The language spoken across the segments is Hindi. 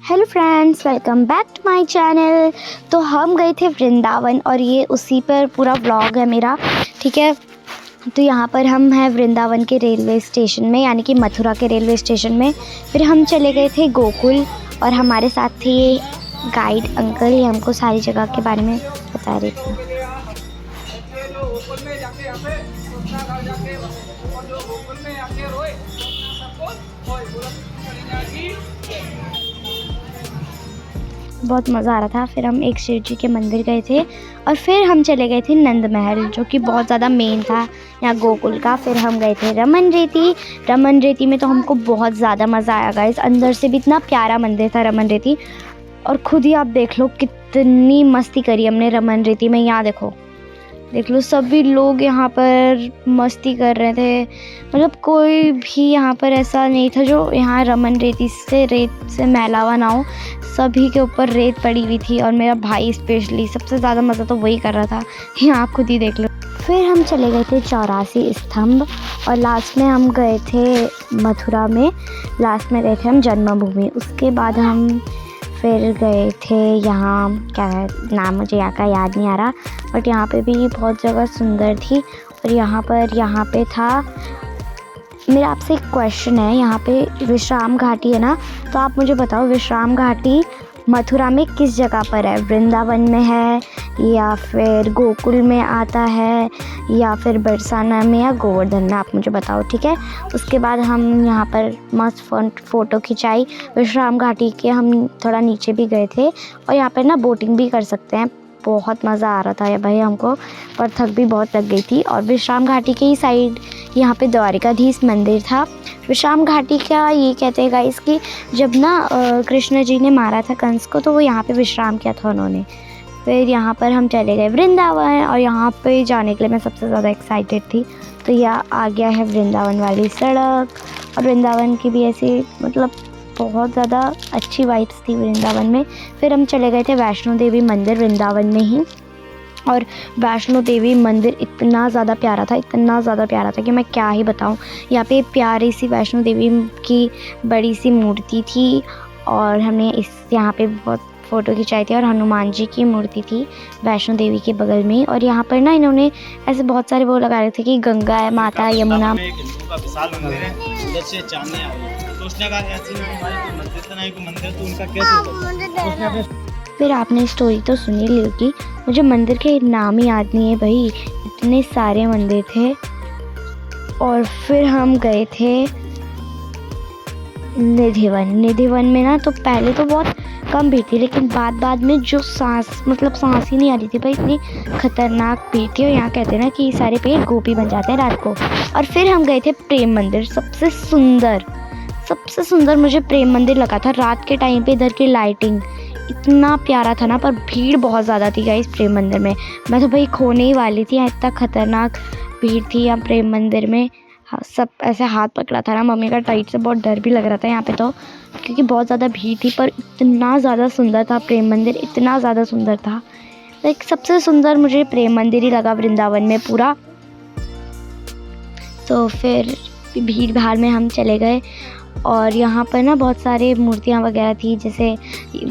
Hello friends, welcome back to my channel. तो हम गए थे वृंदावन और ये उसी पर पूरा व्लॉग है मेरा, ठीक है। तो यहाँ पर हम हैं वृंदावन के रेलवे स्टेशन में, यानी कि मथुरा के रेलवे स्टेशन में। फिर हम चले गए थे गोकुल और हमारे साथ थे ये गाइड अंकल, ही हमको सारी जगह के बारे में बता रहे थे। बहुत मज़ा आ रहा था। फिर हम एक शिव जी के मंदिर गए थे और फिर हम चले गए थे नंद महल, जो कि बहुत ज़्यादा मेन था यहाँ गोकुल का। फिर हम गए थे रमन रेती। रमन रेती में तो हमको बहुत ज़्यादा मज़ा आया गाइस। अंदर से भी इतना प्यारा मंदिर था रमन रेती, और ख़ुद ही आप देख लो कितनी मस्ती करी हमने रमन रेती में। यहाँ देखो, देख लो सभी लोग यहाँ पर मस्ती कर रहे थे। मतलब कोई भी यहाँ पर ऐसा नहीं था जो यहाँ रमन रेती से रेत से मैला हुआ ना हो। सभी के ऊपर रेत पड़ी हुई थी, और मेरा भाई स्पेशली सबसे ज़्यादा मज़ा तो वही कर रहा था। यहाँ आप खुद ही देख लो। फिर हम चले गए थे 84 स्तंभ, और लास्ट में हम गए थे मथुरा में। लास्ट में गए थे हम जन्मभूमि। उसके बाद हम फिर गए थे यहाँ, क्या है नाम मुझे यहाँ का याद नहीं आ रहा, बट यहाँ पे भी बहुत जगह सुंदर थी। और यहाँ पे था, मेरा आपसे एक क्वेश्चन है, यहाँ पे विश्राम घाटी है ना, तो आप मुझे बताओ विश्राम घाटी मथुरा में किस जगह पर है? वृंदावन में है, या फिर गोकुल में आता है, या फिर बरसाना में, या गोवर्धन में? आप मुझे बताओ, ठीक है। उसके बाद हम यहाँ पर मस्त फ़ोटो खिंचाई विश्राम घाटी के। हम थोड़ा नीचे भी गए थे, और यहाँ पर ना बोटिंग भी कर सकते हैं। बहुत मज़ा आ रहा था या भाई हमको, पर थक भी बहुत लग गई थी। और विश्राम घाटी के ही साइड यहाँ पे द्वारिकाधीश मंदिर था। विश्राम घाटी का ये कहते हैं गाइस कि जब ना कृष्ण जी ने मारा था कंस को, तो वो यहाँ पे विश्राम किया था उन्होंने। फिर यहाँ पर हम चले गए वृंदावन, और यहाँ पे जाने के लिए मैं सबसे ज़्यादा एक्साइटेड थी। तो यह आ गया है वृंदावन वाली सड़क, और वृंदावन की भी ऐसी मतलब बहुत ज़्यादा अच्छी वाइब्स थी वृंदावन में। फिर हम चले गए थे वैष्णो देवी मंदिर वृंदावन में ही, और वैष्णो देवी मंदिर इतना ज़्यादा प्यारा था, इतना ज़्यादा प्यारा था कि मैं क्या ही बताऊं। यहाँ पे प्यारी सी वैष्णो देवी की बड़ी सी मूर्ति थी, और हमने यहाँ पे बहुत फ़ोटो खिंचाई थी। और हनुमान जी की मूर्ति थी वैष्णो देवी के बगल में। और यहाँ पर ना इन्होंने ऐसे बहुत सारे वो लगा रहे थे कि गंगा है, माता यमुना। फिर आपने स्टोरी तो सुनी ली होगी, मुझे मंदिर के नाम ही याद नहीं है भाई, इतने सारे मंदिर थे। और फिर हम गए थे निधिवन। निधिवन में ना तो पहले तो बहुत कम भीड़ थी, लेकिन बाद में जो सांस ही नहीं आ रही थी भाई, इतनी खतरनाक भीड़ थी। और यहाँ कहते हैं ना कि सारे पेड़ गोपी बन जाते हैं रात को। और फिर हम गए थे प्रेम मंदिर। सबसे सुंदर मुझे प्रेम मंदिर लगा था। रात के टाइम पे इधर की लाइटिंग इतना प्यारा था ना, पर भीड़ बहुत ज़्यादा थी गाइस प्रेम मंदिर में। मैं तो भाई खोने ही वाली थी, यहाँ इतना खतरनाक भीड़ थी यहाँ प्रेम मंदिर में। हाँ, सब ऐसे हाथ पकड़ा था ना मम्मी का टाइट से, बहुत डर भी लग रहा था यहाँ पे तो, क्योंकि बहुत ज़्यादा भीड़ थी। पर इतना ज़्यादा सुंदर था प्रेम मंदिर, इतना ज़्यादा सुंदर था। लाइक सबसे सुंदर मुझे प्रेम मंदिर ही लगा वृंदावन में पूरा। तो फिर भीड़ भाड़ में हम चले गए, और यहाँ पर ना बहुत सारे मूर्तियाँ वगैरह थी, जैसे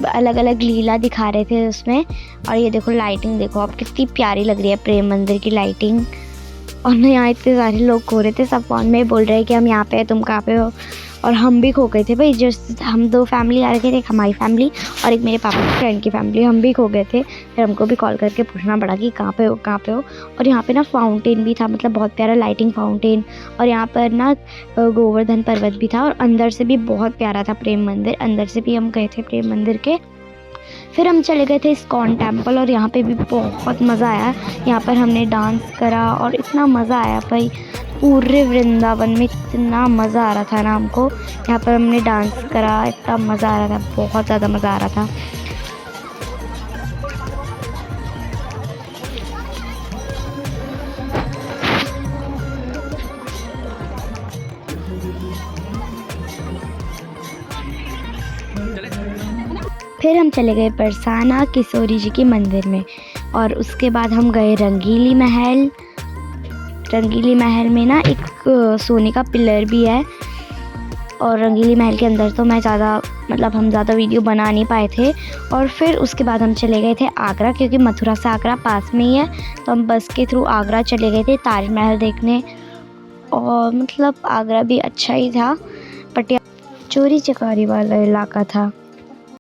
अलग अलग लीला दिखा रहे थे उसमें। और ये देखो लाइटिंग देखो आप, कितनी प्यारी लग रही है प्रेम मंदिर की लाइटिंग। और ना यहाँ इतने सारे लोग खो रहे थे, सब फोन में बोल रहे हैं कि हम यहाँ पे हैं, तुम कहाँ पे हो। और हम भी खो गए थे भाई। जस्ट हम 2 फैमिली आ रहे थे, एक हमारी फैमिली और एक मेरे पापा की फ्रेंड की फैमिली, हम भी खो गए थे। फिर हमको भी कॉल करके पूछना पड़ा कि कहाँ पे हो। और यहाँ पे ना फाउंटेन भी था, मतलब बहुत प्यारा लाइटिंग फाउंटेन। और यहाँ पर ना गोवर्धन पर्वत भी था, और अंदर से भी बहुत प्यारा था प्रेम मंदिर। अंदर से भी हम गए थे प्रेम मंदिर के। फिर हम चले गए थे इस्कॉन टेम्पल, और यहाँ पे भी बहुत मज़ा आया। यहाँ पर हमने डांस करा, और इतना मज़ा आया भाई, पूरे वृंदावन में इतना मज़ा आ रहा था ना हमको। यहाँ पर हमने डांस करा, इतना मज़ा आ रहा था, बहुत ज़्यादा मज़ा आ रहा था। फिर हम चले गए बरसाना किशोरी जी के मंदिर में, और उसके बाद हम गए रंगीली महल। रंगीली महल में ना एक सोने का पिलर भी है, और रंगीली महल के अंदर तो मैं ज़्यादा मतलब हम ज़्यादा वीडियो बना नहीं पाए थे। और फिर उसके बाद हम चले गए थे आगरा, क्योंकि मथुरा से आगरा पास में ही है, तो हम बस के थ्रू आगरा चले गए थे ताजमहल देखने। और मतलब आगरा भी अच्छा ही था, बट चोरी चकारी वाला इलाका था।